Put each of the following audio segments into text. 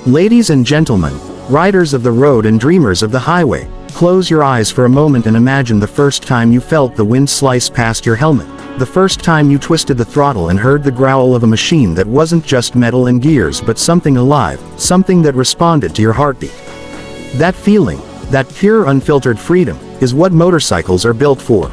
Ladies and gentlemen, riders of the road and dreamers of the highway, close your eyes for a moment and imagine the first time you felt the wind slice past your helmet. The first time you twisted the throttle and heard the growl of a machine that wasn't just metal and gears but something alive, something that responded to your heartbeat. That feeling, that pure unfiltered freedom, is what motorcycles are built for.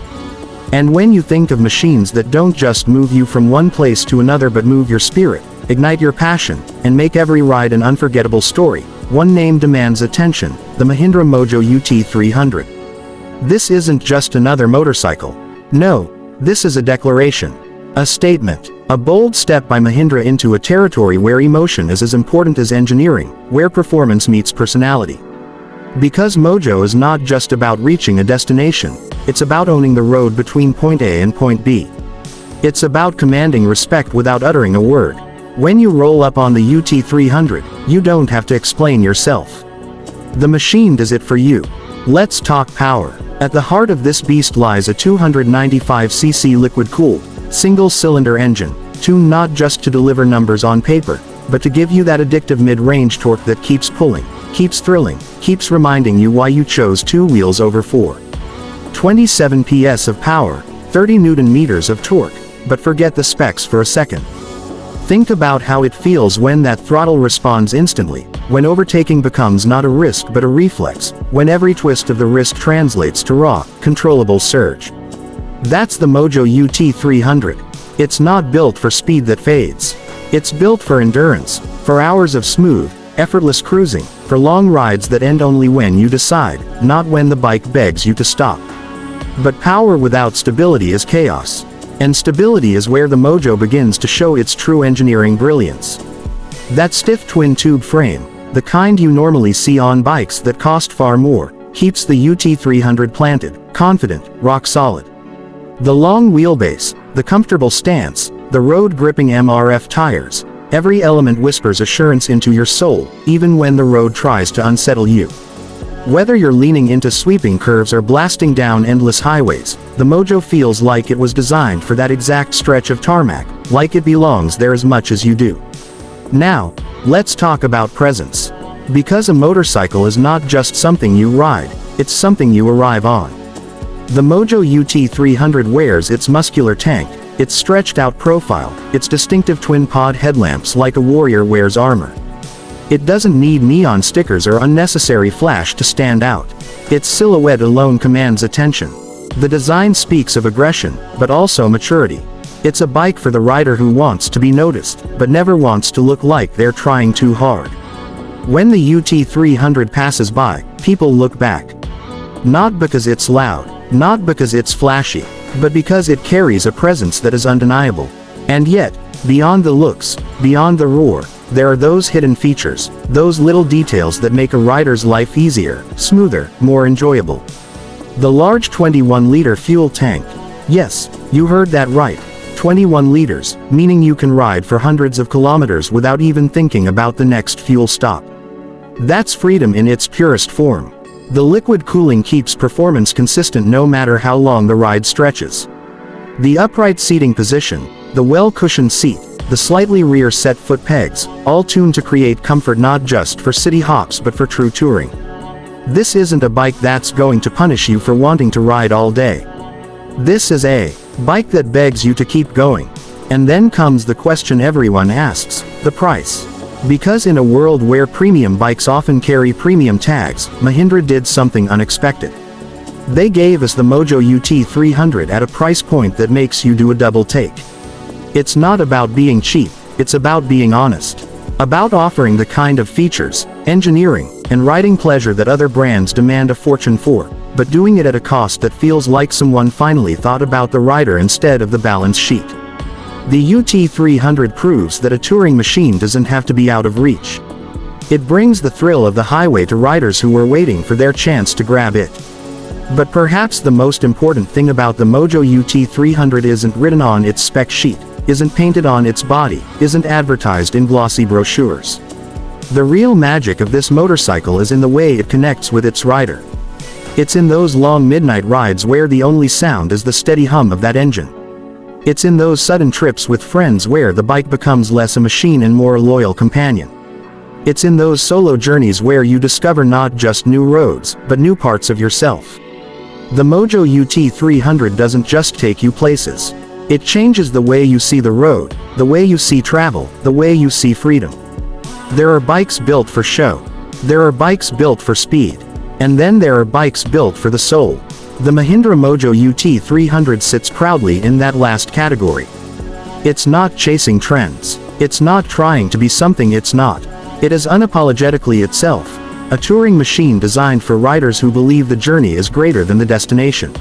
And when you think of machines that don't just move you from one place to another but move your spirit, ignite your passion, and make every ride an unforgettable story, one name demands attention: the Mahindra Mojo UT300. This isn't just another motorcycle. No, this is a declaration. A statement. A bold step by Mahindra into a territory where emotion is as important as engineering, where performance meets personality. Because Mojo is not just about reaching a destination, it's about owning the road between point A and point B. It's about commanding respect without uttering a word. When you roll up on the UT300, you don't have to explain yourself. The machine does it for you. Let's talk power. At the heart of this beast lies a 295cc liquid-cooled, single-cylinder engine, tuned not just to deliver numbers on paper, but to give you that addictive mid-range torque that keeps pulling, keeps thrilling, keeps reminding you why you chose two wheels over four. 27 PS of power, 30 Newton meters of torque, but forget the specs for a second. Think about how it feels when that throttle responds instantly, when overtaking becomes not a risk but a reflex, when every twist of the wrist translates to raw, controllable surge. That's the Mojo UT300. It's not built for speed that fades. It's built for endurance, for hours of smooth, effortless cruising, for long rides that end only when you decide, not when the bike begs you to stop. But power without stability is chaos. And stability is where the Mojo begins to show its true engineering brilliance. That stiff twin-tube frame, the kind you normally see on bikes that cost far more, keeps the UT300 planted, confident, rock solid. The long wheelbase, the comfortable stance, the road-gripping MRF tires, every element whispers assurance into your soul, even when the road tries to unsettle you. Whether you're leaning into sweeping curves or blasting down endless highways, the Mojo feels like it was designed for that exact stretch of tarmac, like it belongs there as much as you do. Now, let's talk about presence. Because a motorcycle is not just something you ride, it's something you arrive on. The Mojo UT300 wears its muscular tank, its stretched-out profile, its distinctive twin-pod headlamps like a warrior wears armor. It doesn't need neon stickers or unnecessary flash to stand out. Its silhouette alone commands attention. The design speaks of aggression, but also maturity. It's a bike for the rider who wants to be noticed, but never wants to look like they're trying too hard. When the UT300 passes by, people look back. Not because it's loud, not because it's flashy, but because it carries a presence that is undeniable. And yet, beyond the looks, beyond the roar, there are those hidden features, those little details that make a rider's life easier, smoother, more enjoyable. The large 21-liter fuel tank. Yes, you heard that right. 21 liters, meaning you can ride for hundreds of kilometers without even thinking about the next fuel stop. That's freedom in its purest form. The liquid cooling keeps performance consistent no matter how long the ride stretches. The upright seating position, the well-cushioned seat, the slightly rear-set foot pegs, all tuned to create comfort not just for city hops but for true touring. This isn't a bike that's going to punish you for wanting to ride all day. This is a bike that begs you to keep going. And then comes the question everyone asks: the price. Because in a world where premium bikes often carry premium tags, Mahindra did something unexpected. They gave us the Mojo UT300 at a price point that makes you do a double take. It's not about being cheap, it's about being honest. About offering the kind of features, engineering, and riding pleasure that other brands demand a fortune for, but doing it at a cost that feels like someone finally thought about the rider instead of the balance sheet. The UT300 proves that a touring machine doesn't have to be out of reach. It brings the thrill of the highway to riders who were waiting for their chance to grab it. But perhaps the most important thing about the Mojo UT300 isn't written on its spec sheet, isn't painted on its body, isn't advertised in glossy brochures. The real magic of this motorcycle is in the way it connects with its rider. It's in those long midnight rides where the only sound is the steady hum of that engine. It's in those sudden trips with friends where the bike becomes less a machine and more a loyal companion. It's in those solo journeys where you discover not just new roads, but new parts of yourself. The Mojo UT300 doesn't just take you places. It changes the way you see the road, the way you see travel, the way you see freedom. There are bikes built for show. There are bikes built for speed. And then there are bikes built for the soul. The Mahindra Mojo UT300 sits proudly in that last category. It's not chasing trends. It's not trying to be something it's not. It is unapologetically itself. A touring machine designed for riders who believe the journey is greater than the destination.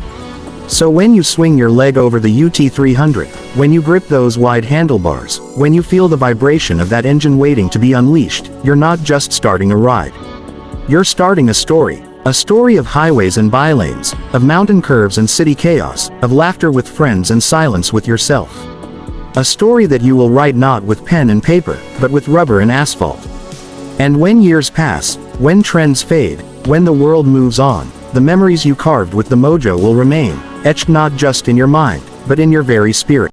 So when you swing your leg over the UT300, when you grip those wide handlebars, when you feel the vibration of that engine waiting to be unleashed, you're not just starting a ride. You're starting a story. A story of highways and bylanes, of mountain curves and city chaos, of laughter with friends and silence with yourself. A story that you will write not with pen and paper, but with rubber and asphalt. And when years pass, when trends fade, when the world moves on, the memories you carved with the Mojo will remain, etched not just in your mind, but in your very spirit.